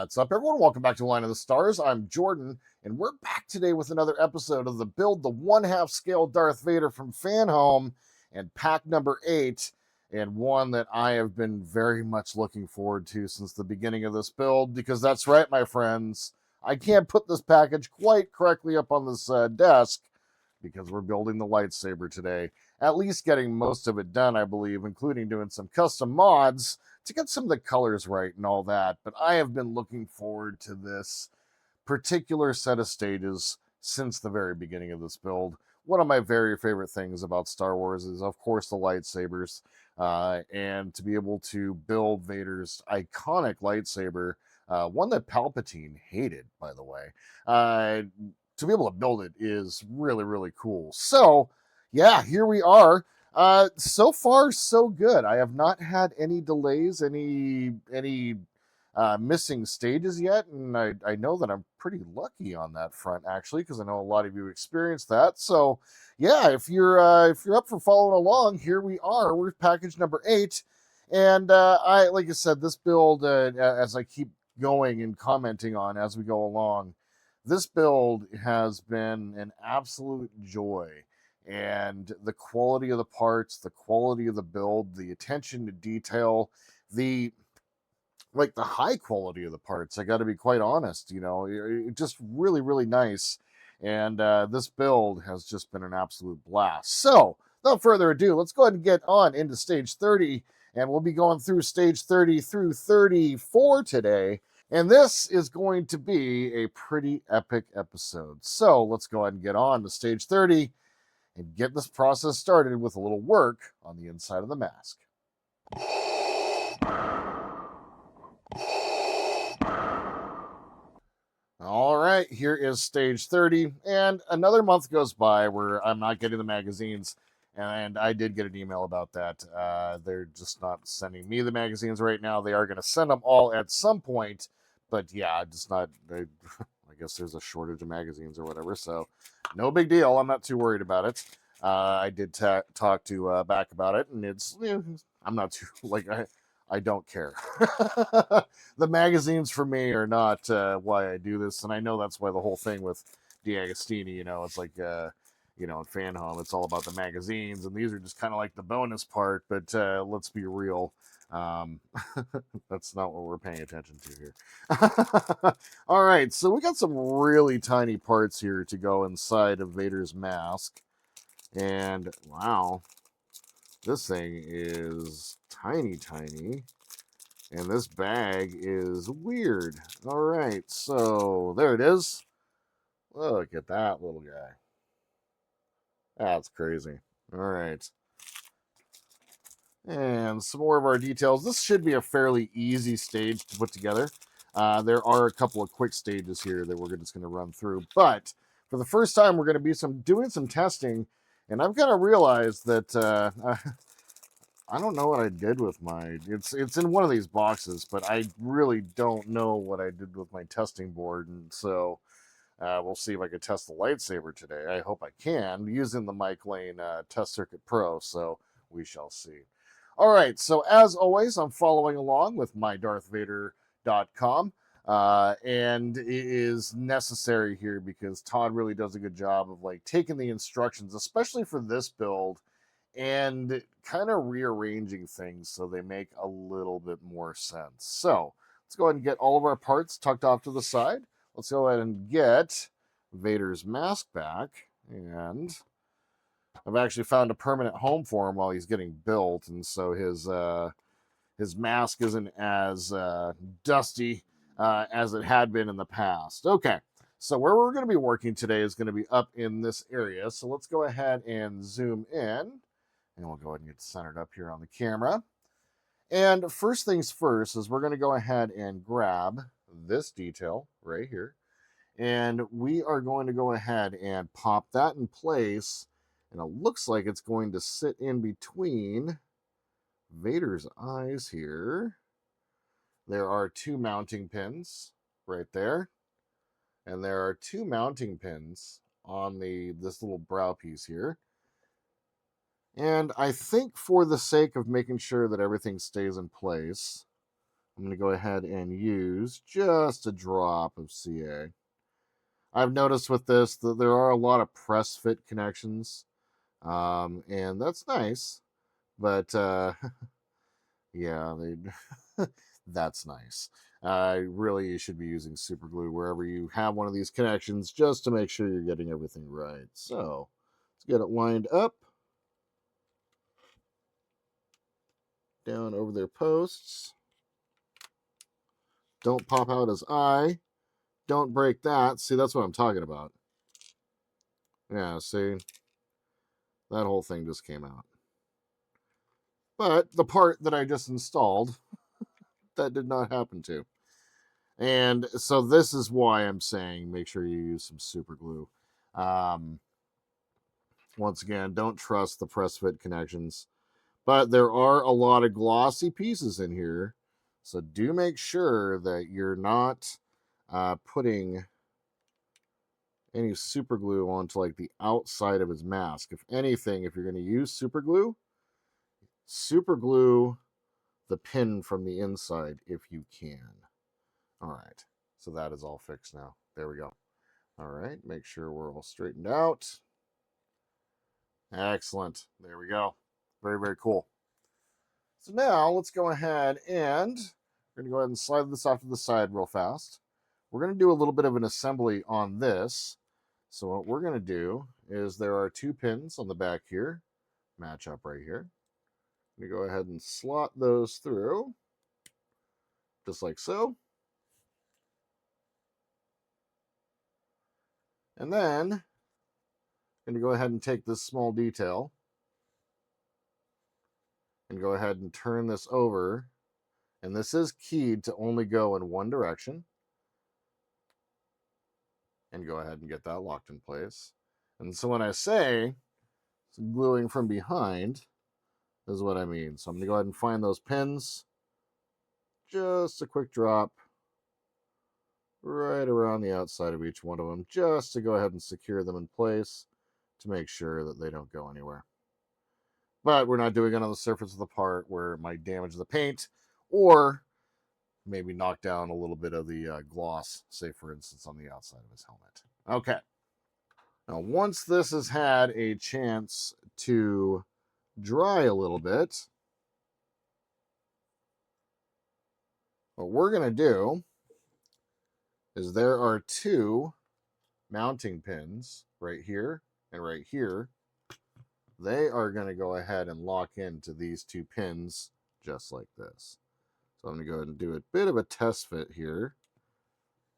What's up, everyone? Welcome back to Line of the Stars. I'm Jordan, and we're back today with another episode of the Build the One-Half Scale Darth Vader from Fanhome, and pack number 8, and one that I have been very much looking forward to since the beginning of this build, because that's right, my friends, I can't put this package quite correctly up on this desk, because we're building the lightsaber today. At least getting most of it done, I believe, including doing some custom mods to get some of the colors right and all that. But I have been looking forward to this particular set of stages since the very beginning of this build. One of my very favorite things about Star Wars is, of course, the lightsabers. And to be able to build Vader's iconic lightsaber, one that Palpatine hated, by the way, to be able to build it is really, really cool. So, yeah, here we are. So far, so good. I have not had any delays, any missing stages yet, and I know that I'm pretty lucky on that front, actually, because I know a lot of you experienced that. So, yeah, if you're up for following along, here we are. We're package number 8, and like I said, this build, as I keep going and commenting on as we go along, this build has been an absolute joy. And the quality of the parts, the quality of the build, the attention to detail, the high quality of the parts, I got to be quite honest, it just really, really nice. And this build has just been an absolute blast. So without further ado, let's go ahead and get on into stage 30, and we'll be going through stage 30 through 34 today. And this is going to be a pretty epic episode. So let's go ahead and get on to stage 30 and get this process started with a little work on the inside of the mask. All right, here is stage 30, and another month goes by where I'm not getting the magazines, and I did get an email about that. They're just not sending me the magazines right now. They are going to send them all at some point, but yeah, just not... I guess there's a shortage of magazines or whatever, so no big deal. I'm not too worried about it. I did talk to Back about it, and it's... I'm not too... I don't care. The magazines for me are not why I do this, and I know that's why the whole thing with D'Agostini, it's like, in Fanhome, it's all about the magazines, and these are just kind of like the bonus part, but let's be real. That's not what we're paying attention to here. All right, so we got some really tiny parts here to go inside of Vader's mask, and wow, this thing is tiny, and this bag is weird. All right, so there it is. Look at that little guy. That's crazy. All right. And some more of our details. This should be a fairly easy stage to put together. There are a couple of quick stages here that we're just going to run through. But for the first time, we're going to be doing some testing. And I've got to realize that I don't know what I did with my... It's in one of these boxes, but I really don't know what I did with my testing board. And so we'll see if I can test the lightsaber today. I hope I can, using the Mike Lane Test Circuit Pro. So we shall see. All right, so as always, I'm following along with mydarthvader.com, and it is necessary here because Todd really does a good job of taking the instructions, especially for this build, and kind of rearranging things so they make a little bit more sense. So let's go ahead and get all of our parts tucked off to the side. Let's go ahead and get Vader's mask back, and I've actually found a permanent home for him while he's getting built, and so his mask isn't as dusty as it had been in the past. Okay, so where we're going to be working today is going to be up in this area, so let's go ahead and zoom in, and we'll go ahead and get centered up here on the camera. And first things first is we're going to go ahead and grab this detail right here, and we are going to go ahead and pop that in place. And it looks like it's going to sit in between Vader's eyes here. There are 2 mounting pins right there. And there are 2 mounting pins on this little brow piece here. And I think for the sake of making sure that everything stays in place, I'm going to go ahead and use just a drop of CA. I've noticed with this that there are a lot of press fit connections, and that's nice, but yeah, that's nice. Really, you should be using super glue wherever you have one of these connections just to make sure you're getting everything right. So let's get it lined up. Down over their posts. Don't pop out his eye. Don't break that. See, that's what I'm talking about. Yeah, see? That whole thing just came out. But the part that I just installed, that did not happen to. And so this is why I'm saying make sure you use some super glue. Once again, don't trust the press fit connections. But there are a lot of glossy pieces in here. So do make sure that you're not putting any super glue onto like the outside of his mask. If anything, if you're going to use super glue the pin from the inside if you can. All right, so that is all fixed now. There we go. All right, make sure we're all straightened out. Excellent. There we go. Very, very cool. So now let's go ahead and we're going to go ahead and slide this off to the side real fast. We're going to do a little bit of an assembly on this. So what we're going to do is there are 2 pins on the back here, match up right here. I'm going to go ahead and slot those through, just like so. And then I'm going to go ahead and take this small detail and go ahead and turn this over. And this is keyed to only go in one direction. And go ahead and get that locked in place. And so when I say gluing from behind, is what I mean. So I'm going to go ahead and find those pins. Just a quick drop right around the outside of each one of them, just to go ahead and secure them in place to make sure that they don't go anywhere. But we're not doing it on the surface of the part where it might damage the paint or maybe knock down a little bit of the gloss, say for instance on the outside of his helmet. Okay. Now once this has had a chance to dry a little bit, what we're going to do is there are 2 mounting pins right here and right here. They are going to go ahead and lock into these 2 pins just like this. So I'm going to go ahead and do a bit of a test fit here.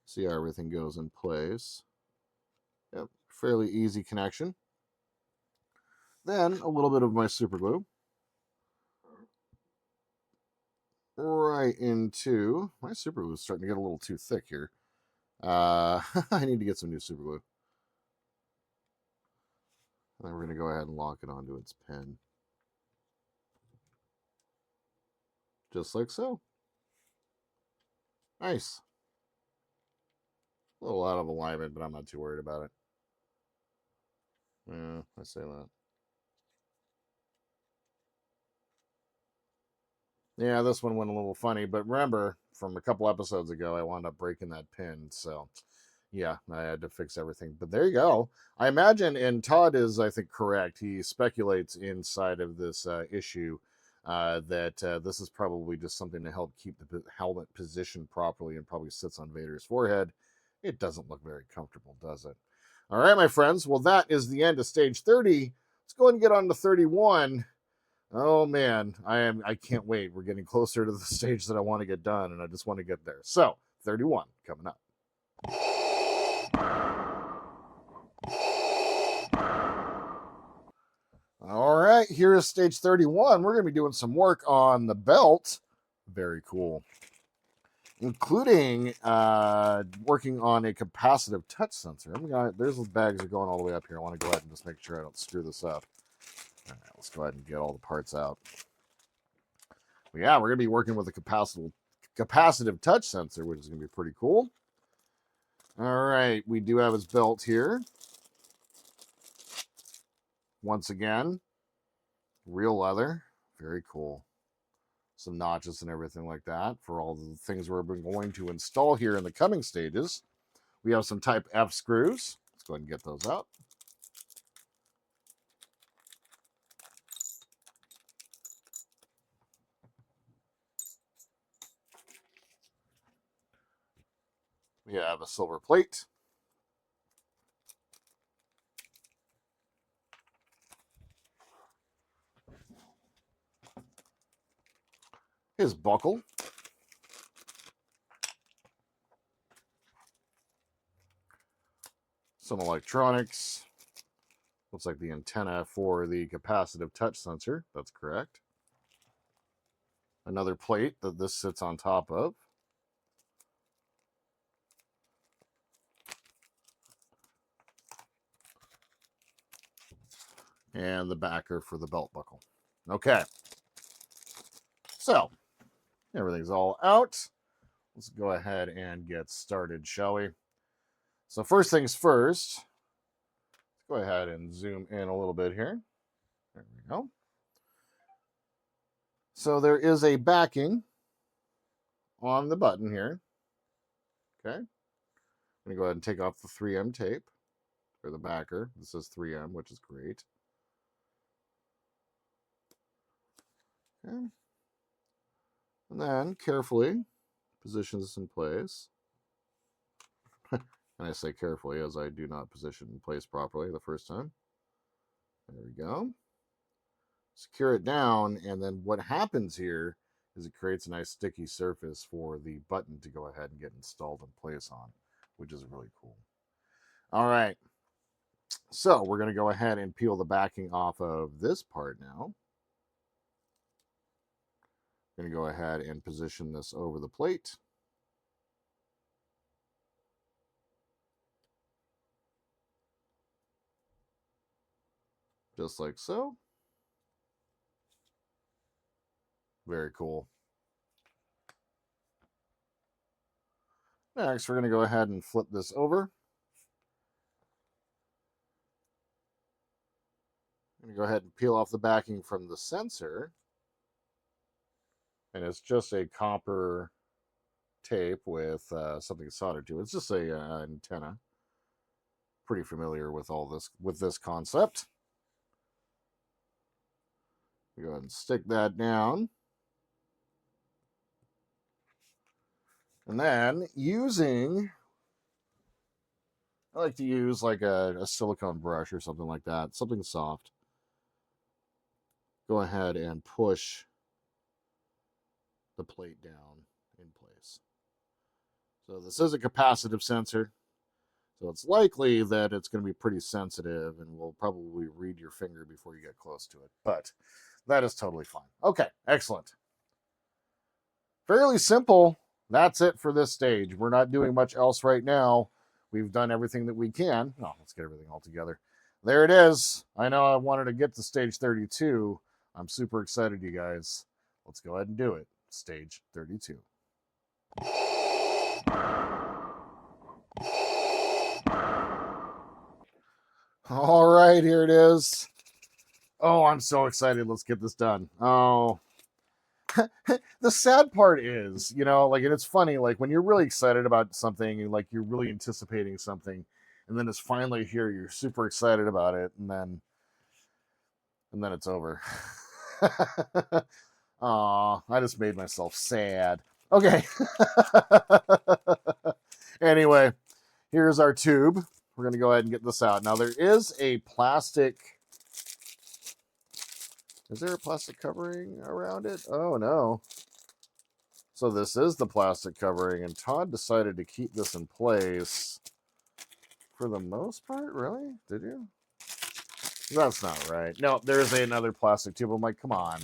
See how everything goes in place. Yep, fairly easy connection. Then a little bit of my super glue. Right into, my super glue is starting to get a little too thick here. I need to get some new super glue. And then we're going to go ahead and lock it onto its pin. Just like so. Nice. A little out of alignment, but I'm not too worried about it. Yeah, I say that. Yeah, this one went a little funny, but remember, from a couple episodes ago, I wound up breaking that pin, so yeah, I had to fix everything. But there you go. I imagine, and Todd is, I think, correct. He speculates inside of this issue that this is probably just something to help keep the helmet positioned properly and probably sits on Vader's forehead. It doesn't look very comfortable, does it? All right, my friends. Well, that is the end of stage 30. Let's go ahead and get on to 31. Oh man, I can't wait. We're getting closer to the stage that I want to get done, and I just want to get there. So, 31 coming up. All right, here is stage 31. We're going to be doing some work on the belt. Very cool. Including working on a capacitive touch sensor. There's those bags are going all the way up here. I want to go ahead and just make sure I don't screw this up. All right, let's go ahead and get all the parts out. But yeah, we're going to be working with a capacitive touch sensor, which is going to be pretty cool. All right, we do have his belt here. Once again, real leather. Very cool. some notches and everything like that for all the things we're going to install here in the coming stages. We have some type F screws. Let's go ahead and get those out. We have a silver plate. His buckle. Some electronics. Looks like the antenna for the capacitive touch sensor. That's correct. Another plate that this sits on top of. And the backer for the belt buckle. Okay. So, everything's all out. Let's go ahead and get started, shall we? So first things first, let's go ahead and zoom in a little bit here. There we go. So there is a backing on the button here. Okay. I'm going to go ahead and take off the 3M tape for the backer. This is 3M, which is great. Okay. And then carefully position this in place. And I say carefully as I do not position in place properly the first time. There we go. Secure it down, and then what happens here is it creates a nice sticky surface for the button to go ahead and get installed in place on, which is really cool. All right. So we're going to go ahead and peel the backing off of this part now. I'm going to go ahead and position this over the plate. Just like so. Very cool. Next, we're going to go ahead and flip this over. I'm going to go ahead and peel off the backing from the sensor. And it's just a copper tape with something soldered to it. It's just a antenna. Pretty familiar with all this, with this concept. Go ahead and stick that down. And then I like to use like a silicone brush or something like that, something soft. Go ahead and push the plate down in place. So this is a capacitive sensor, so it's likely that it's going to be pretty sensitive and will probably read your finger before you get close to it, but that is totally fine. Okay, excellent. Fairly simple. That's it for this stage. We're not doing much else right now. We've done everything that we can. Oh, let's get everything all together. There it is. I know I wanted to get to stage 32. I'm super excited, you guys. Let's go ahead and do it. Stage 32. All right, here it is. Oh, I'm so excited. Let's get this done. Oh, the sad part is, you know, like, and it's funny, like when you're really excited about something and like you're really anticipating something, and then it's finally here, you're super excited about it, and then it's over. Aw, I just made myself sad. Okay. Anyway, here's our tube. We're going to go ahead and get this out. Now, there is a plastic... Is there a plastic covering around it? Oh, no. So this is the plastic covering, and Todd decided to keep this in place for the most part? Really? Did you? That's not right. No, there's another plastic tube. I'm like, come on.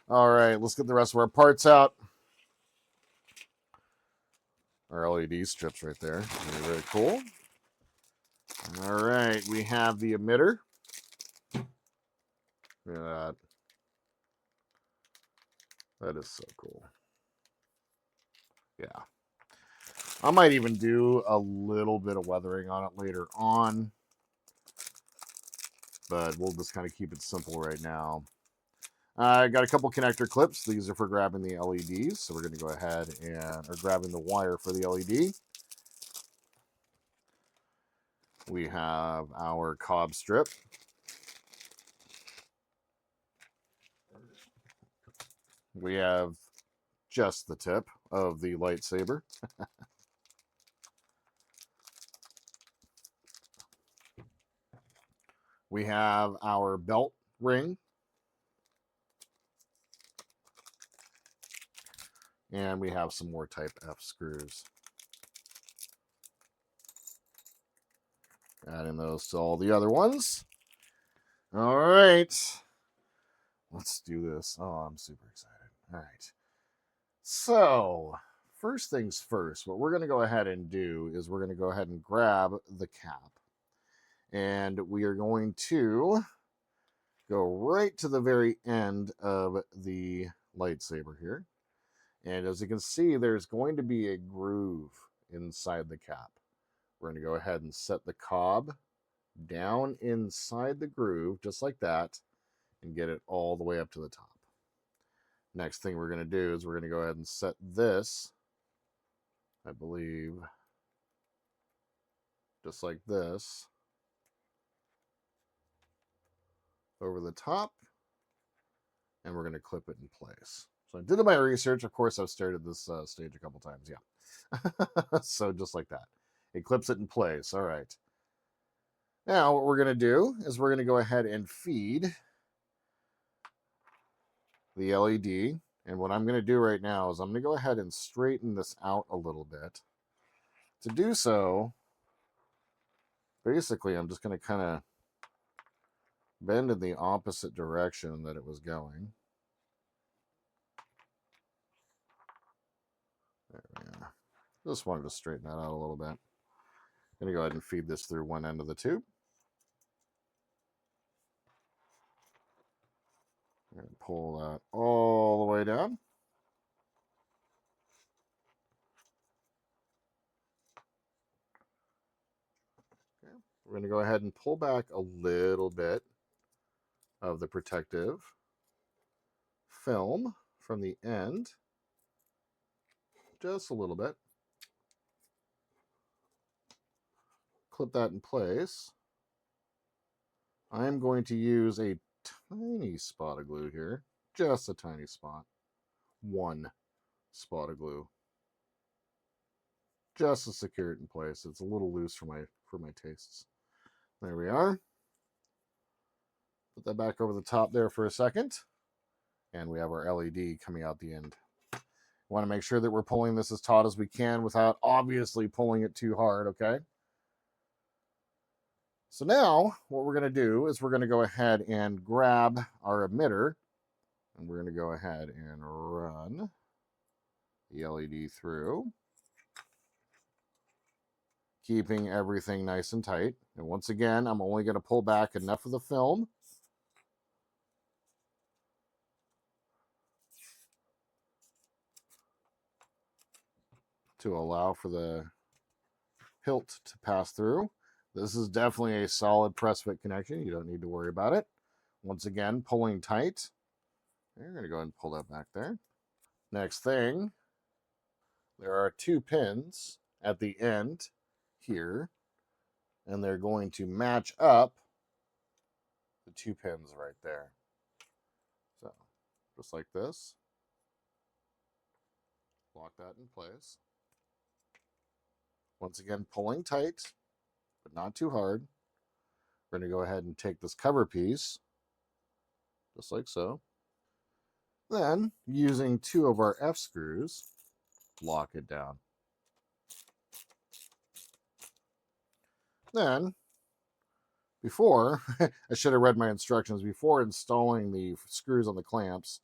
All right, let's get the rest of our parts out. Our LED strips right there. Very, very cool. All right, we have the emitter. Look at that. That is so cool. Yeah. I might even do a little bit of weathering on it later on. but we'll just kind of keep it simple right now. I got a couple connector clips. These are for grabbing the LEDs. So we're going to go ahead and, or grabbing the wire for the LED. We have our cob strip. We have just the tip of the lightsaber. We have our belt ring. And we have some more type F screws. Adding those to all the other ones. All right. Let's do this. Oh, I'm super excited. All right. So, first things first, what we're going to go ahead and do is we're going to go ahead and grab the cap. And we are going to go right to the very end of the lightsaber here. And as you can see, there's going to be a groove inside the cap. We're going to go ahead and set the cob down inside the groove, just like that, and get it all the way up to the top. Next thing we're going to do is we're going to go ahead and set this, I believe, just like this, over the top, and we're going to clip it in place. So I did my research. Of course, I've started this stage a couple times. Yeah. So just like that. It clips it in place. All right. Now what we're going to do is we're going to go ahead and feed the LED. And what I'm going to do right now is I'm going to go ahead and straighten this out a little bit. To do so, basically, I'm just going to kind of bend in the opposite direction that it was going. There we are. Just wanted to straighten that out a little bit. I'm going to go ahead and feed this through one end of the tube. And pull that all the way down. Okay. We're going to go ahead and pull back a little bit of the protective film from the end. Just a little bit. Clip that in place. I'm going to use a tiny spot of glue here. Just a tiny spot. One spot of glue. Just to secure it in place. It's a little loose for my tastes. There we are. Put that back over the top there for a second. And we have our LED coming out the end. We want to make sure that we're pulling this as taut as we can without obviously pulling it too hard, okay? So now what we're going to do is we're going to go ahead and grab our emitter. And we're going to go ahead and run the LED through, keeping everything nice and tight. And once again, I'm only going to pull back enough of the film to allow for the hilt to pass through. This is definitely a solid press fit connection. You don't need to worry about it. Once again, pulling tight. You're going to go ahead and pull that back there. Next thing, there are 2 pins at the end here, and they're going to match up the 2 pins right there. So, just like this. Lock that in place. Once again, pulling tight, but not too hard. We're going to go ahead and take this cover piece, just like so. Then, using 2 of our F screws, lock it down. Then, before, I should have read my instructions, before installing the screws on the clamps,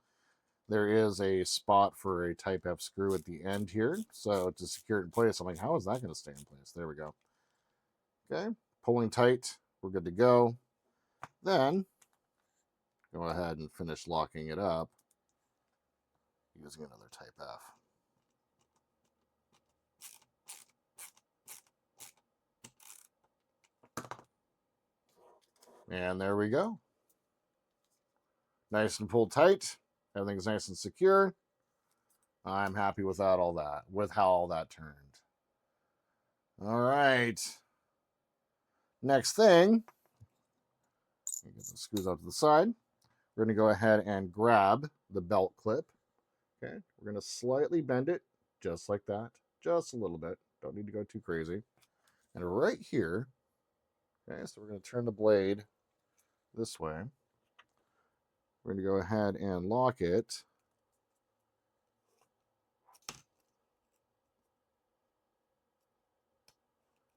there is a spot for a type F screw at the end here. So to secure it in place, I'm like, how is that going to stay in place? There we go. Okay, pulling tight, we're good to go. Then, go ahead and finish locking it up using another type F. And there we go. Nice and pulled tight. Everything's nice and secure. I'm happy with that, with how all that turned. All right. Next thing, get the screws out to the side. We're going to go ahead and grab the belt clip. Okay. We're going to slightly bend it just like that. Just a little bit. Don't need to go too crazy. And right here, okay, so we're going to turn the blade this way. We're going to go ahead and lock it.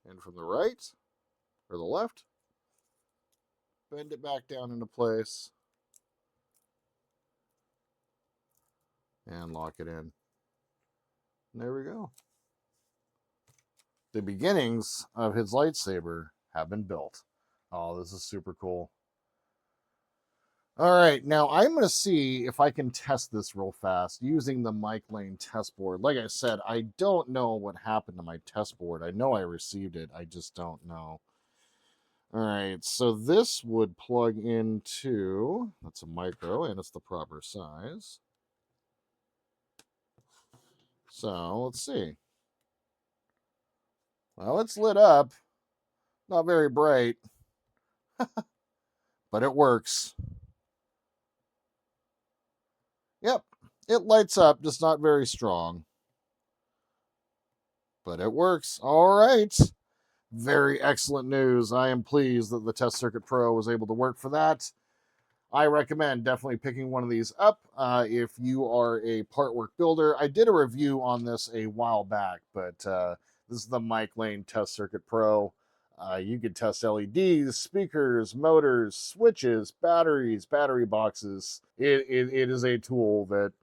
And from the right or the left, bend it back down into place and lock it in. And there we go. The beginnings of his lightsaber have been built. Oh, this is super cool. All right, now I'm going to see if I can test this real fast using the mic lane test board. Like I said, I don't know what happened to my test board. I know I received it. I just don't know. All right, so this would plug into, that's a micro, and it's the proper size. So let's see. Well, it's lit up. Not very bright, but it works. Yep, it lights up, just not very strong. But it works. All right. Very excellent news. I am pleased that the Test Circuit Pro was able to work for that. I recommend definitely picking one of these up if you are a Partwork builder. I did a review on this a while back, but this is the Mic Lane Test Circuit Pro. You can test LEDs, speakers, motors, switches, batteries, battery boxes. It is a tool that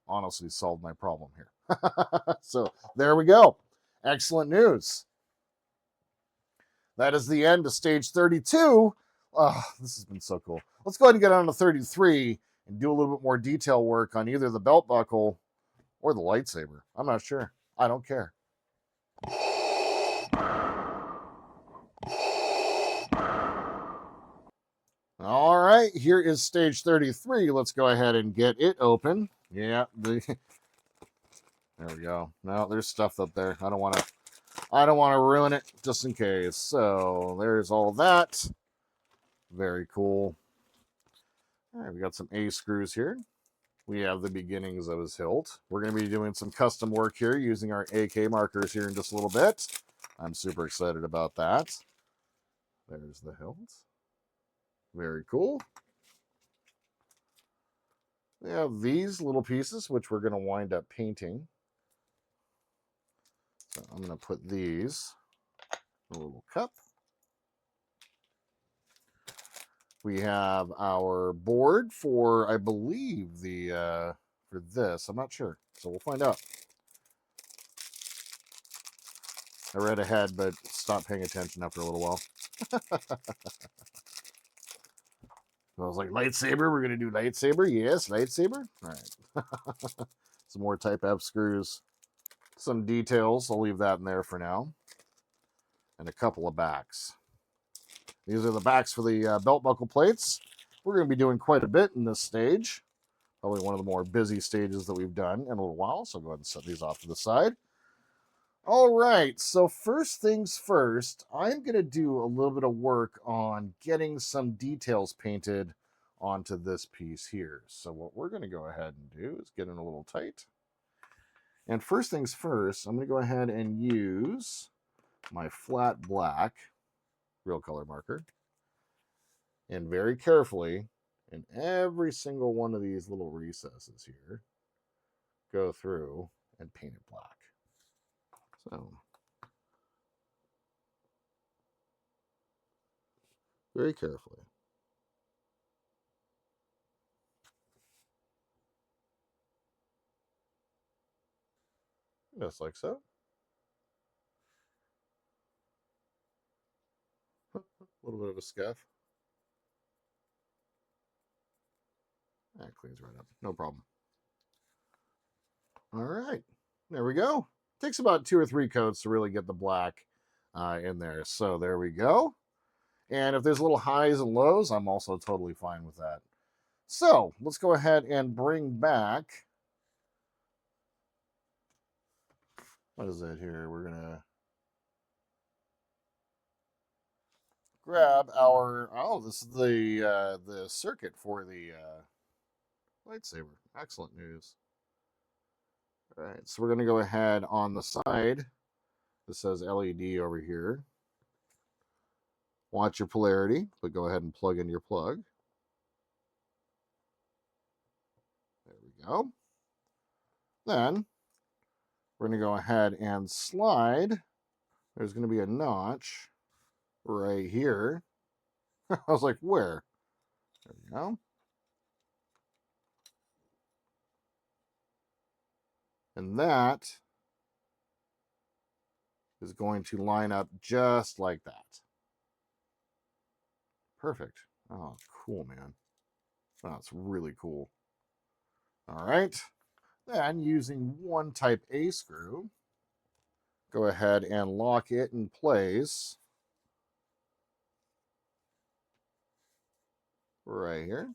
honestly solved my problem here. So there we go. Excellent news. That is the end of stage 32. Oh, this has been so cool. Let's go ahead and get on to 33 and do a little bit more detail work on either the belt buckle or the lightsaber. I'm not sure. I don't care. All right, here is stage 33. Let's go ahead and get it open. Yeah, there we go. No, there's stuff up there. I don't want to ruin it just in case. So there's all that. Very cool. All right, we got some A screws here. We have the beginnings of his hilt. We're going to be doing some custom work here using our AK markers here in just a little bit. I'm super excited about that. There's the hilt. Very cool. We have these little pieces, which we're going to wind up painting. So I'm going to put these in a little cup. We have our board for, I believe, for this. I'm not sure, so we'll find out. I read ahead, but stopped paying attention after a little while. I was like, lightsaber, we're going to do lightsaber? Yes, lightsaber? All right. Some more Type F screws. Some details. I'll leave that in there for now. And a couple of backs. These are the backs for the belt buckle plates. We're going to be doing quite a bit in this stage. Probably one of the more busy stages that we've done in a little while. So I'll go ahead and set these off to the side. All right, so first things first, I'm going to do a little bit of work on getting some details painted onto this piece here. So what we're going to go ahead and do is get in a little tight. And first things first, I'm going to go ahead and use my flat black real color marker. And very carefully, in every single one of these little recesses here, go through and paint it black. So, very carefully. Just like so. A little bit of a scuff. That cleans right up. No problem. All right. There we go. Takes about 2 or 3 coats to really get the black in there. So there we go. And if there's little highs and lows, I'm also totally fine with that. So let's go ahead and bring back, what is that here? We're going to grab our, oh, this is the circuit for the lightsaber. Excellent news. All right, so we're going to go ahead on the side. This says LED over here. Watch your polarity, but go ahead and plug in your plug. There we go. Then we're going to go ahead and slide. There's going to be a notch right here. I was like, where? There we go. And that is going to line up just like that. Perfect. Oh, cool, man. That's really cool. All right. Then using one type A screw, go ahead and lock it in place right here.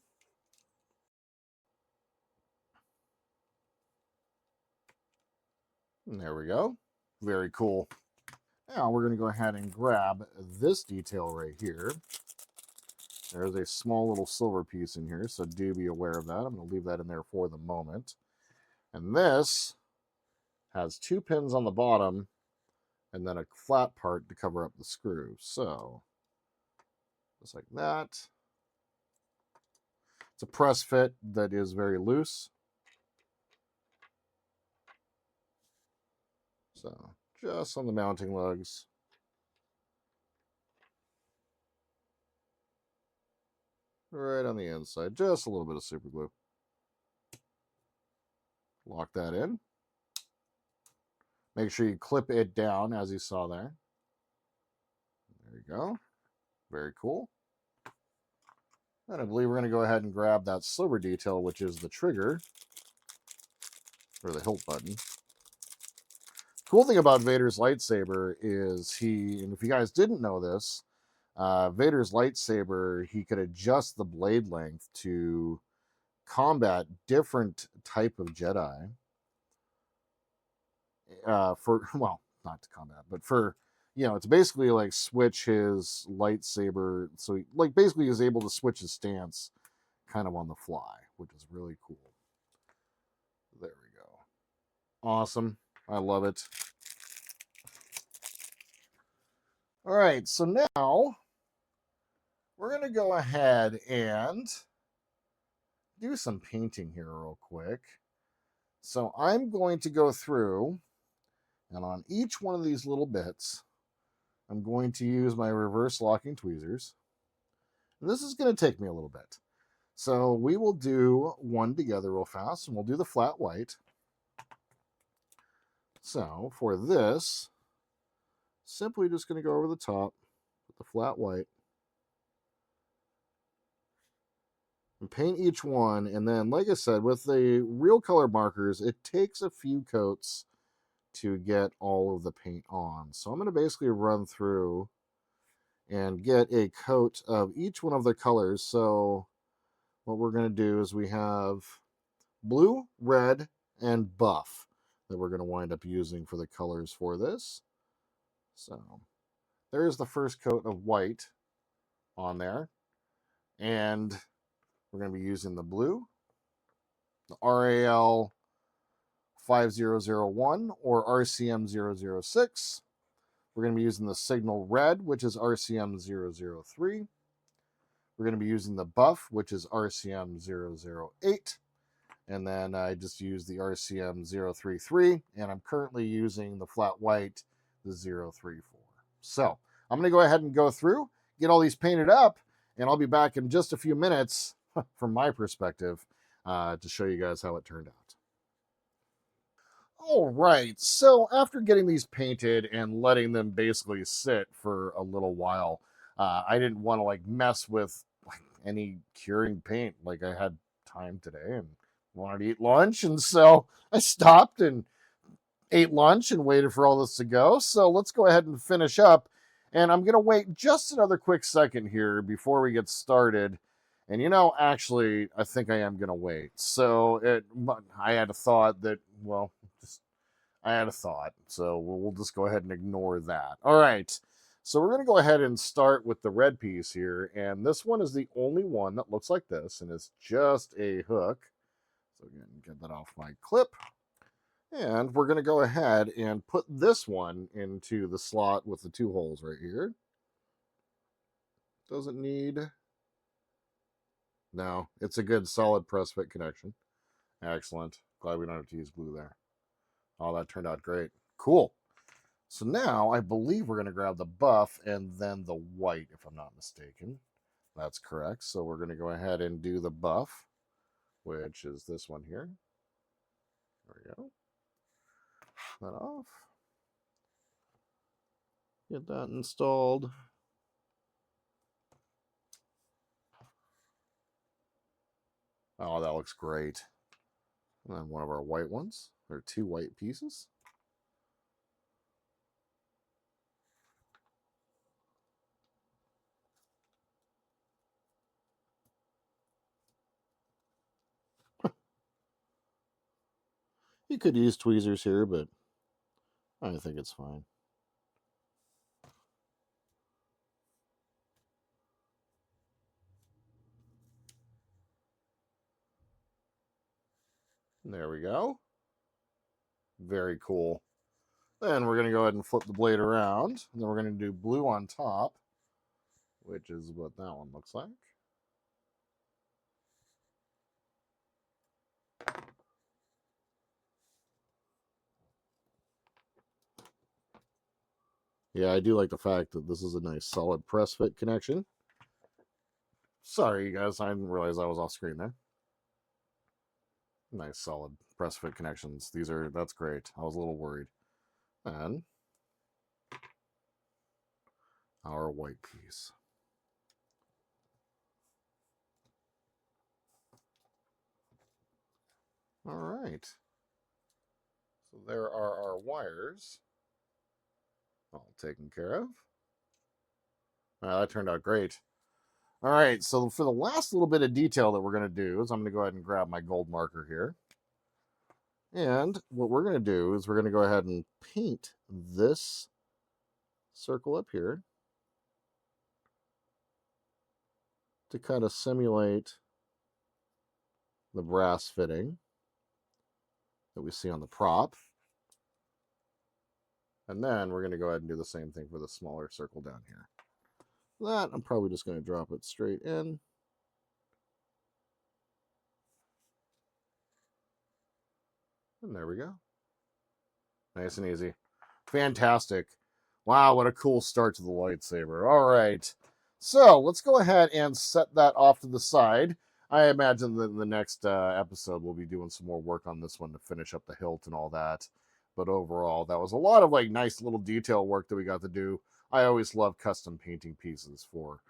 And there we go. Very cool. Now we're going to go ahead and grab this detail right here. There's a small little silver piece in here, so do be aware of that. I'm going to leave that in there for the moment. And this has 2 pins on the bottom and then a flat part to cover up the screw. So just like that. It's a press fit that is very loose. So just on the mounting lugs. Right on the inside, just a little bit of super glue. Lock that in. Make sure you clip it down as you saw there. There you go. Very cool. And I believe we're going to go ahead and grab that silver detail, which is the trigger, or the hilt button. Cool thing about Vader's lightsaber is and if you guys didn't know this, Vader's lightsaber, he could adjust the blade length to combat different type of Jedi. Well, not to combat, but for, it's basically like switch his lightsaber. So he, like, basically is able to switch his stance kind of on the fly, which is really cool. There we go. Awesome. I love it. All right, so now we're going to go ahead and do some painting here real quick. So I'm going to go through, and on each one of these little bits, I'm going to use my reverse locking tweezers. And this is going to take me a little bit. So we will do one together real fast, and we'll do the flat white. So for this, simply just going to go over the top with the flat white and paint each one. And then, like I said, with the real color markers, it takes a few coats to get all of the paint on. So I'm going to basically run through and get a coat of each one of the colors. So what we're going to do is we have blue, red, and buff that we're going to wind up using for the colors for this. So there's the first coat of white on there. And we're going to be using the blue, the RAL 5001 or RCM 006. We're going to be using the signal red, which is RCM 003. We're going to be using the buff, which is RCM 008. And then I just used the RCM 033, and I'm currently using the flat white, the 034. So I'm going to go ahead and go through, get all these painted up, and I'll be back in just a few minutes from my perspective to show you guys how it turned out. All right, so after getting these painted and letting them basically sit for a little while, I didn't want to like mess with like any curing paint. Like I had time today and wanted to eat lunch, and so I stopped and ate lunch and waited for all this to go. So let's go ahead and finish up. And I'm going to wait just another quick second here before we get started. And actually, I think I am going to wait. So I had a thought that, well, I had a thought. So we'll just go ahead and ignore that. All right. So we're going to go ahead and start with the red piece here. And this one is the only one that looks like this. And it's just a hook. So again, get that off my clip. And we're going to go ahead and put this one into the slot with the 2 holes right here. Doesn't need... No, it's a good solid press fit connection. Excellent. Glad we don't have to use glue there. Oh, that turned out great. Cool. So now I believe we're going to grab the buff and then the white, if I'm not mistaken. That's correct. So we're going to go ahead and do the buff, which is this one here. There we go. That off. Get that installed. Oh, that looks great. And then one of our white ones. There are 2 white pieces. You could use tweezers here, but I think it's fine. There we go. Very cool. Then we're going to go ahead and flip the blade around. And then we're going to do blue on top, which is what that one looks like. Yeah, I do like the fact that this is a nice solid press fit connection. Sorry, you guys, I didn't realize I was off screen there. Nice solid press fit connections. That's great. I was a little worried. And our white piece. All right. So there are our wires all taken care of. That turned out great. All right, so for the last little bit of detail that we're going to do is I'm going to go ahead and grab my gold marker here. And what we're going to do is we're going to go ahead and paint this circle up here to kind of simulate the brass fitting that we see on the prop. And then we're going to go ahead and do the same thing for the smaller circle down here. That I'm probably just going to drop it straight in. And there we go. Nice and easy. Fantastic. Wow, what a cool start to the lightsaber. All right. So let's go ahead and set that off to the side. I imagine that in the next episode, we'll be doing some more work on this one to finish up the hilt and all that. But overall, that was a lot of nice little detail work that we got to do. I always love custom painting pieces for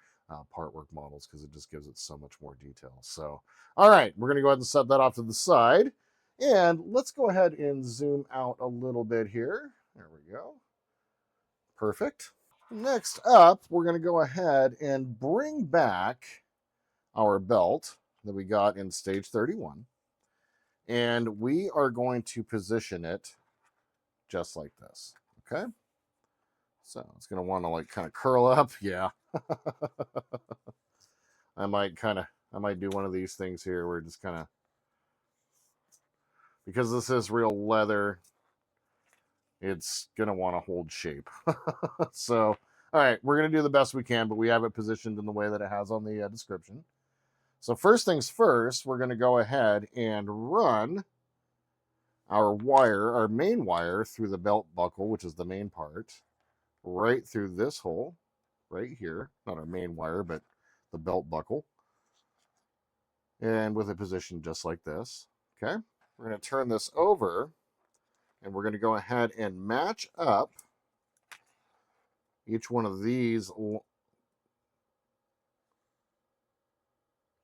Partwork models because it just gives it so much more detail. So, all right, we're going to go ahead and set that off to the side. And let's go ahead and zoom out a little bit here. There we go. Perfect. Next up, we're going to go ahead and bring back our belt that we got in stage 31. And we are going to position it just like this. Okay. So it's going to want to kind of curl up. Yeah. I might do one of these things here where just kind of, because this is real leather, it's going to want to hold shape. So, all right, we're going to do the best we can, but we have it positioned in the way that it has on the description. So first things first, we're going to go ahead and run our main wire through the belt buckle, which is the main part, right through this hole right here. Not our main wire, but the belt buckle. And with a position just like this. Okay. We're going to turn this over and we're going to go ahead and match up each one of these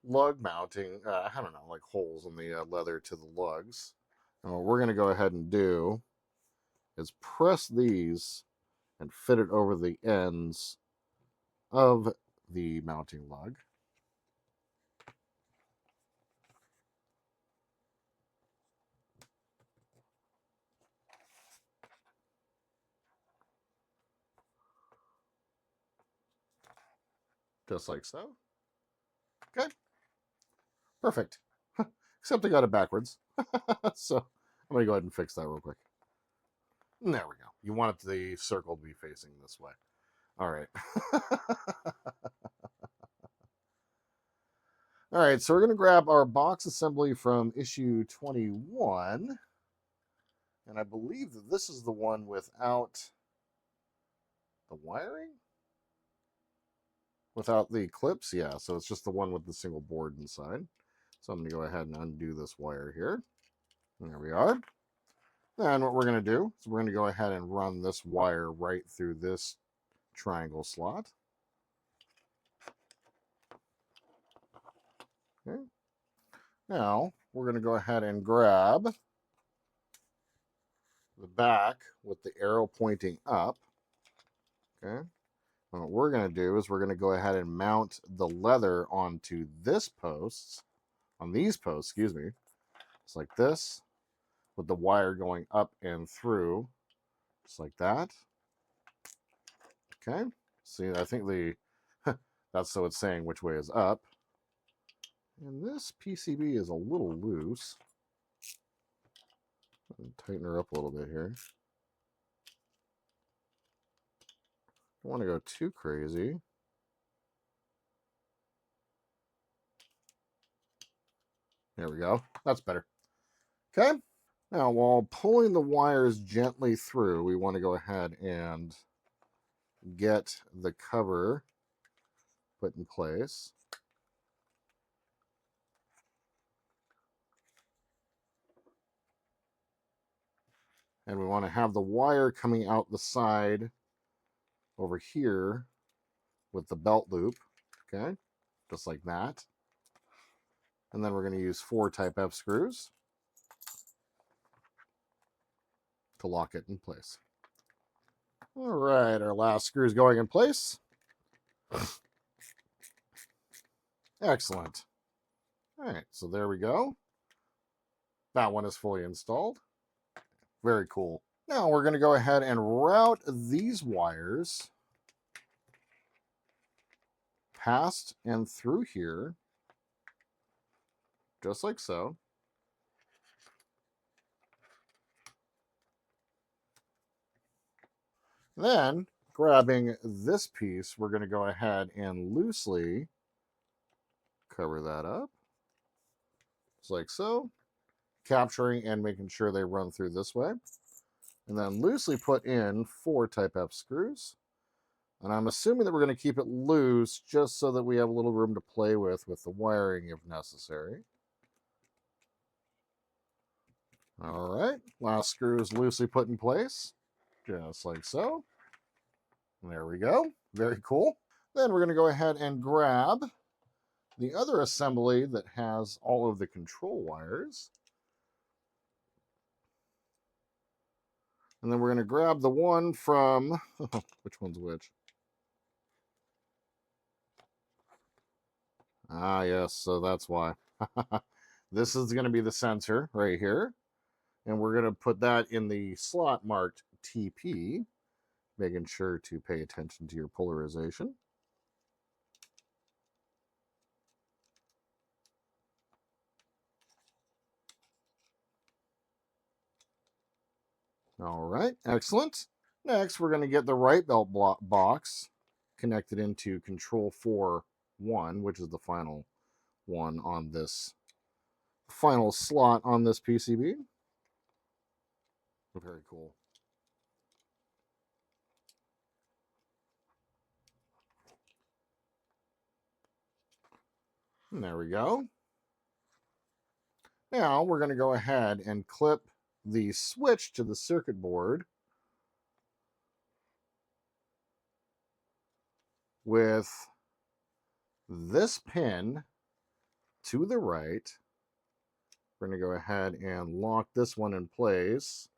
lug mounting, I don't know, holes in the leather to the lugs. And what we're going to go ahead and do is press these and fit it over the ends of the mounting lug. Just like so. Okay, perfect. Except I got it backwards. So I'm going to go ahead and fix that real quick. There we go. You want the circle to be facing this way. All right. All right, so we're going to grab our box assembly from issue 21. And I believe that this is the one without the wiring? Without the clips? Yeah, so it's just the one with the single board inside. So I'm going to go ahead and undo this wire here. There we are. And what we're going to do is we're going to go ahead and run this wire right through this triangle slot. Okay. Now, we're going to go ahead and grab the back with the arrow pointing up. Okay. And what we're going to do is we're going to go ahead and mount the leather onto this post, on these posts, excuse me. It's like this, with the wire going up and through, just like that. Okay. See, I think that's so it's saying which way is up. And this PCB is a little loose. Tighten her up a little bit here. Don't want to go too crazy. There we go. That's better. Okay. Now, while pulling the wires gently through, we want to go ahead and get the cover put in place. And we want to have the wire coming out the side over here with the belt loop. Okay. Just like that. And then we're going to use 4 type F screws to lock it in place. All right, our last screw is going in place. Excellent. All right, so there we go. That one is fully installed. Very cool. Now we're going to go ahead and route these wires past and through here, just like so. Then, grabbing this piece, we're going to go ahead and loosely cover that up, just like so, capturing and making sure they run through this way. And then loosely put in 4 type F screws. And I'm assuming that we're going to keep it loose just so that we have a little room to play with the wiring if necessary. All right, last screw is loosely put in place, just like so. There we go, very cool. Then we're going to go ahead and grab the other assembly that has all of the control wires. And then we're going to grab the one from, which one's which? Ah, yes, so that's why. This is going to be the sensor right here. And we're going to put that in the slot marked TP, making sure to pay attention to your polarization. All right, excellent. Next, we're going to get the right belt box connected into control 4-1, which is the final one on this final slot on this PCB. Very cool. And there we go. Now we're going to go ahead and clip the switch to the circuit board with this pin to the right. We're going to go ahead and lock this one in place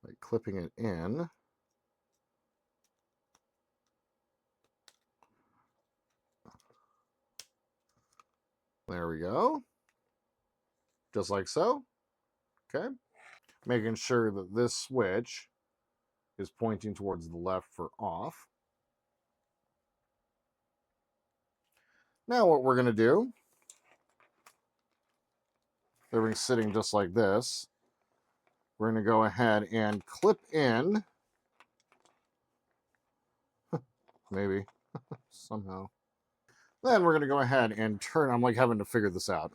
by clipping it in. There we go. Just like so. Okay. Making sure that this switch is pointing towards the left for off. Now what we're going to do, everything's sitting just like this. We're going to go ahead and clip in, maybe, somehow. Then we're going to go ahead and turn. I'm like having to figure this out.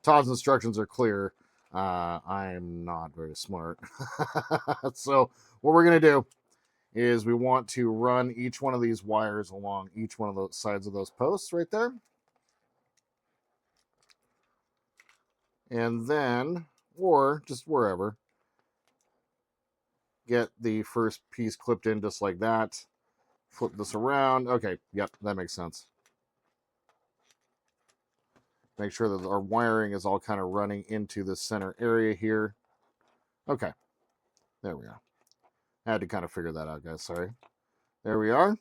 Todd's instructions are clear. I'm not very smart. So what we're going to do is we want to run each one of these wires along each one of the sides of those posts right there. And then, or just wherever, get the first piece clipped in just like that. Flip this around. Okay, yep, that makes sense. Make sure that our wiring is all kind of running into the center area here. Okay, there we are. I had to kind of figure that out, guys, sorry. There we are.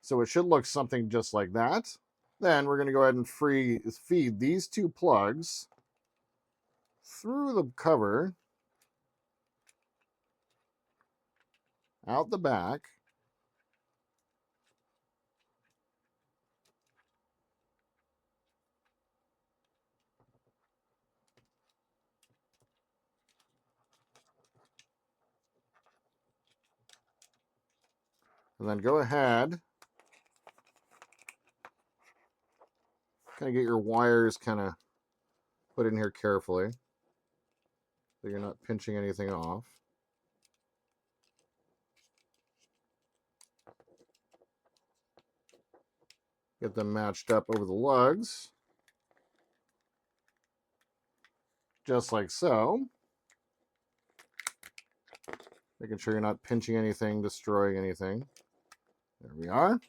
So it should look something just like that. Then we're going to go ahead and feed these two plugs through the cover, out the back, and then go ahead, kind of get your wires kind of put in here carefully so you're not pinching anything off. Get them matched up over the lugs, just like so. Making sure you're not pinching anything, destroying anything. There we are.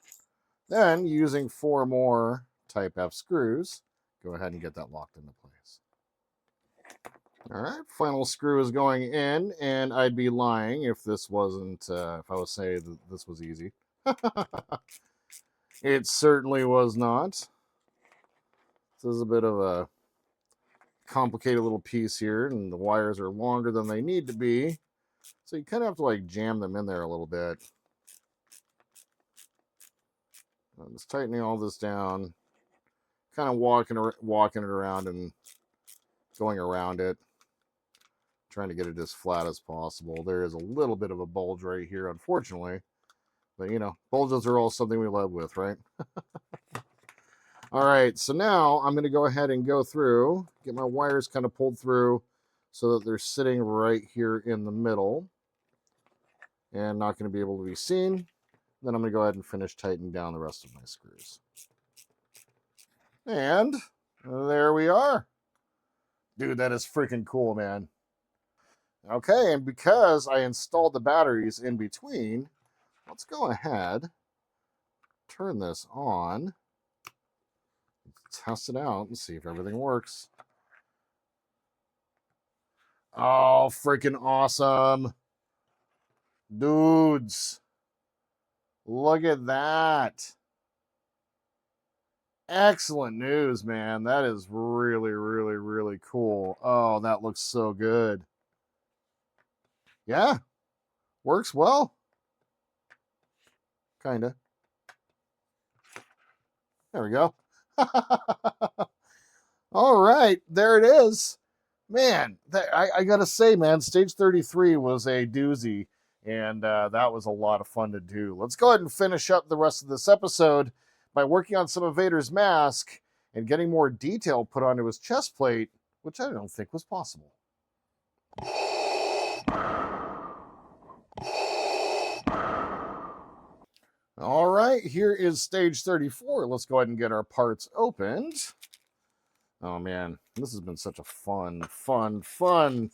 Then, using 4 more Type F screws, go ahead and get that locked into place. All right, final screw is going in, and I'd be lying if this wasn't, if I was saying that this was easy. It certainly was not. This is a bit of a complicated little piece here, and the wires are longer than they need to be. So you kind of have to like jam them in there a little bit. I'm just tightening all this down, kind of walking it around and going around it, trying to get it as flat as possible. There is a little bit of a bulge right here, unfortunately. But, you know, bulges are all something we live with, right? All right, so now I'm going to go ahead and go through, get my wires kind of pulled through so that they're sitting right here in the middle and not going to be able to be seen. Then I'm going to go ahead and finish tightening down the rest of my screws. And there we are. Dude, that is freaking cool, man. Okay, and because I installed the batteries in between, let's go ahead, turn this on, test it out, and see if everything works. Oh, freaking awesome. Dudes, look at that. Excellent news, man. That is really, really, really cool. Oh, that looks so good. Yeah, works well. Kinda. There we go. All right, there it is. Man, I gotta say, man, stage 33 was a doozy, and that was a lot of fun to do. Let's go ahead and finish up the rest of this episode by working on some of Vader's mask and getting more detail put onto his chest plate, which I don't think was possible. All right, here is stage 34. Let's go ahead and get our parts opened. Oh man, this has been such a fun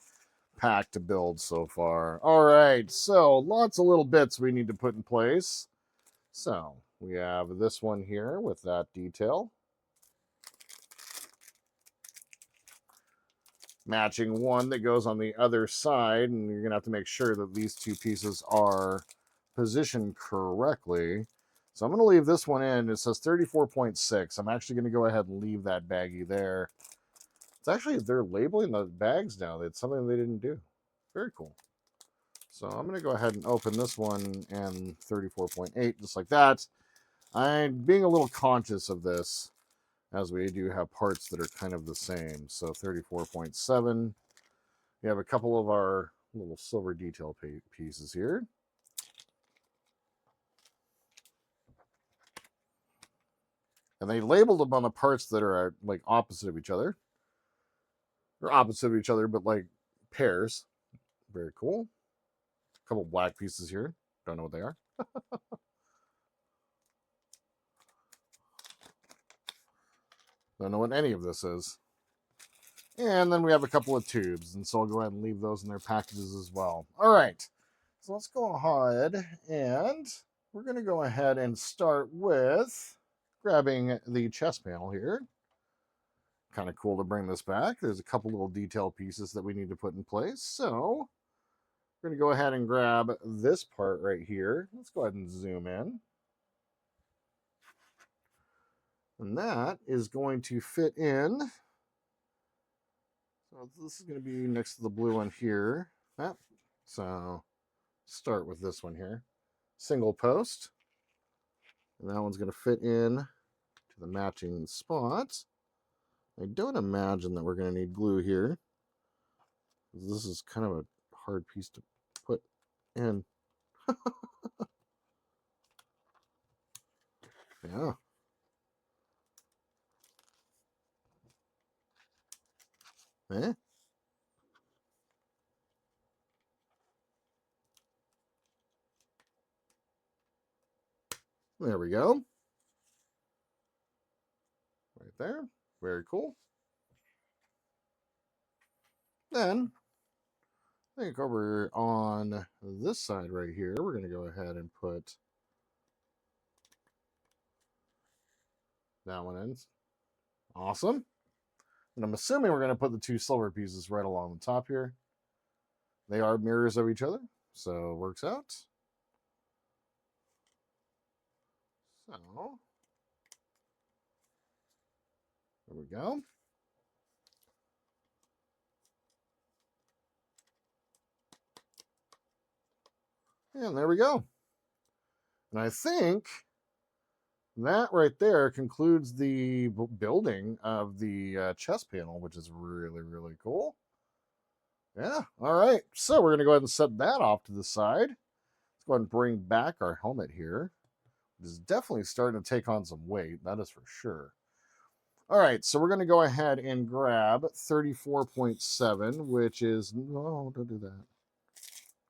pack to build so far. All right, so lots of little bits we need to put in place. So we have this one here with that detail. Matching one that goes on the other side, and you're gonna have to make sure that these two pieces are positioned correctly. So I'm going to leave this one in. It says 34.6. I'm actually going to go ahead and leave that baggie there. It's actually, they're labeling the bags now. It's something they didn't do. Very cool. So I'm going to go ahead and open this one and 34.8, just like that. I'm being a little conscious of this, as we do have parts that are kind of the same. So 34.7. We have a couple of our little silver detail pieces here. And they labeled them on the parts that are like opposite of each other. Or opposite of each other, but like pairs. Very cool. A couple black pieces here. Don't know what they are. Don't know what any of this is. And then we have a couple of tubes. And so I'll go ahead and leave those in their packages as well. All right. So let's go ahead and we're going to go ahead and start with grabbing the chest panel here. Kind of cool to bring this back. There's a couple little detail pieces that we need to put in place. So we're going to go ahead and grab this part right here. Let's go ahead and zoom in. And that is going to fit in. So this is going to be next to the blue one here. So start with this one here. Single post. And that one's going to fit in to the matching spot. I don't imagine that we're going to need glue here. This is kind of a hard piece to put in. Yeah. Eh? There we go. Right there. Very cool. Then, I think over on this side right here, we're going to go ahead and put that one in. Awesome. And I'm assuming we're going to put the two silver pieces right along the top here. They are mirrors of each other, so it works out. So, there we go. And there we go. And I think that right there concludes the building of the chest panel, which is really, really cool. Yeah, all right. So we're going to go ahead and set that off to the side. Let's go ahead and bring back our helmet here. It is definitely starting to take on some weight, that is for sure. All right, so we're going to go ahead and grab 34.7, which is, no, don't do that.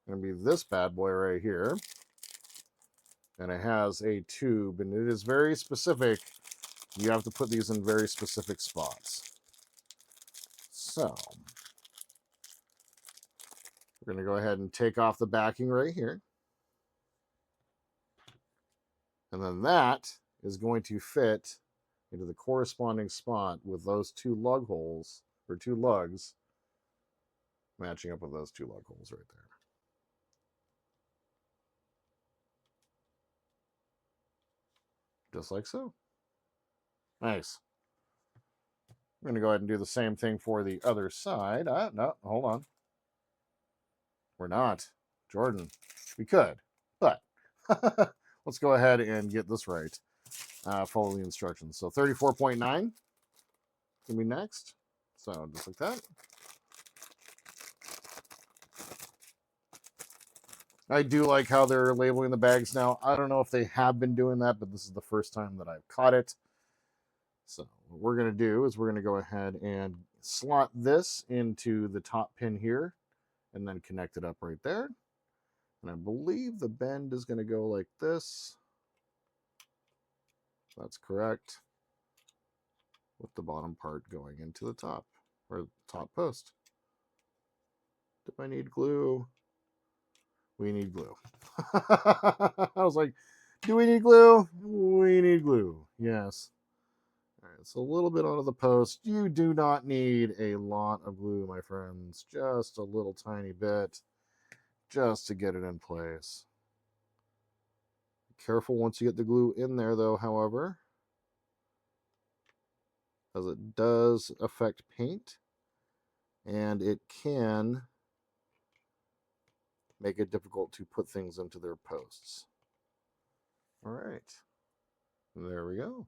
Going to be this bad boy right here. And it has a tube, and it is very specific. You have to put these in very specific spots. So, we're going to go ahead and take off the backing right here. And then that is going to fit into the corresponding spot with those two lug holes, or two lugs, matching up with those two lug holes right there. Just like so. Nice. I'm going to go ahead and do the same thing for the other side. No, hold on. We're not. Jordan, we could, but let's go ahead and get this right. Follow the instructions. So 34.9 can be next. So just like that. I do like how they're labeling the bags now. I don't know if they have been doing that, but this is the first time that I've caught it. So what we're going to do is we're going to go ahead and slot this into the top pin here and then connect it up right there. And I believe the bend is going to go like this. That's correct. With the bottom part going into the top, or top post. Do I need glue? We need glue. I was like, do we need glue? We need glue. Yes. All right, it's a little bit onto the post. You do not need a lot of glue, my friends. Just a little tiny bit, just to get it in place. Careful once you get the glue in there, though, however, as it does affect paint, and it can make it difficult to put things into their posts. All right. There we go.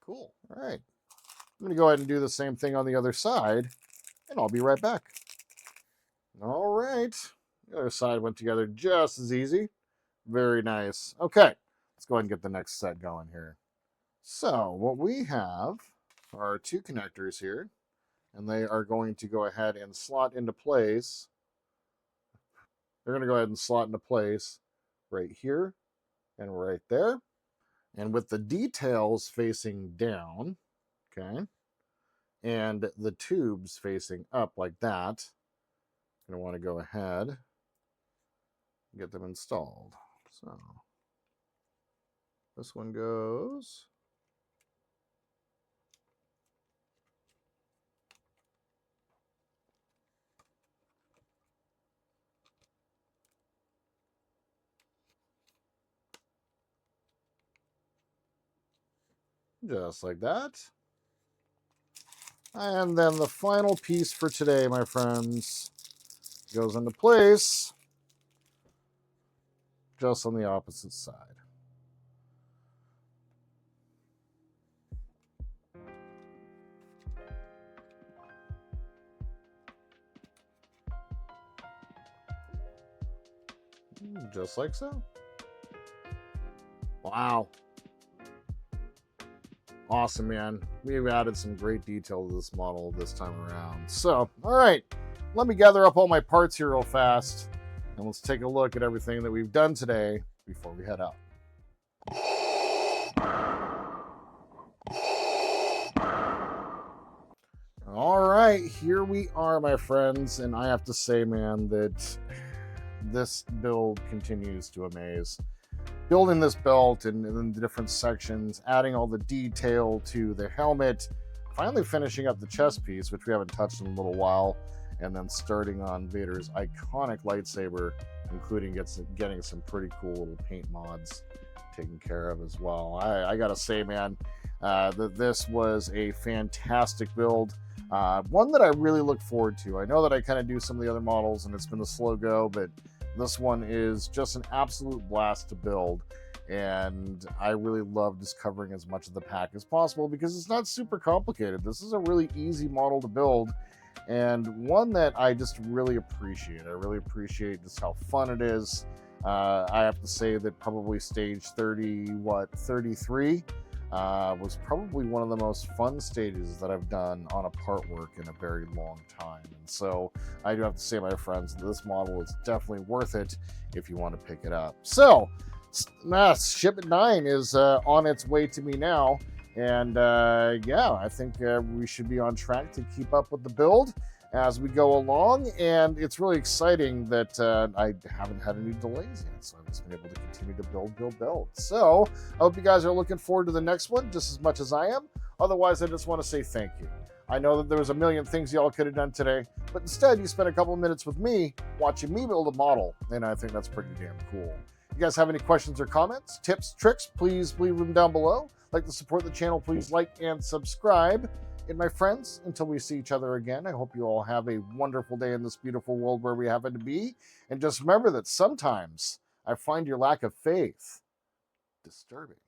Cool. All right. I'm going to go ahead and do the same thing on the other side, and I'll be right back. All right. The other side went together just as easy. Very nice. Okay. Let's go ahead and get the next set going here. So what we have are two connectors here, and they are going to go ahead and slot into place. They're going to go ahead and slot into place right here and right there. And with the details facing down, okay, and the tubes facing up like that, you're going to want to go ahead and get them installed. So this one goes just like that. And then the final piece for today, my friends, goes into place just on the opposite side. Just like so. Wow. Awesome, man. We've added some great detail to this model this time around. So, all right, let me gather up all my parts here real fast, and let's take a look at everything that we've done today before we head out. All right, here we are, my friends, and I have to say, man, that this build continues to amaze. Building this belt and the different sections, adding all the detail to the helmet, finally finishing up the chest piece, which we haven't touched in a little while, and then starting on Vader's iconic lightsaber, including getting some pretty cool little paint mods taken care of as well. I gotta say, man, that this was a fantastic build. One that I really look forward to. I know that I kind of do some of the other models and it's been a slow go, but this one is just an absolute blast to build, and I really love just covering as much of the pack as possible because it's not super complicated. This is a really easy model to build, and one that I just really appreciate. I really appreciate just how fun it is. I have to say that probably stage 33 was probably one of the most fun stages that I've done on a Partwork in a very long time. And so I do have to say, my friends, this model is definitely worth it if you want to pick it up. So shipment 9 is on its way to me now. And yeah, I think we should be on track to keep up with the build as we go along, and it's really exciting that I haven't had any delays yet, so I've just been able to continue to build. So I hope you guys are looking forward to the next one just as much as I am. Otherwise, I just want to say thank you. I know that there was a million things y'all could have done today, but instead you spent a couple of minutes with me watching me build a model, and I think that's pretty damn cool. If you guys have any questions or comments, tips, tricks, please leave them down below. Like to support the channel, please like and subscribe. And my friends, until we see each other again, I hope you all have a wonderful day in this beautiful world where we happen to be. And just remember that sometimes I find your lack of faith disturbing.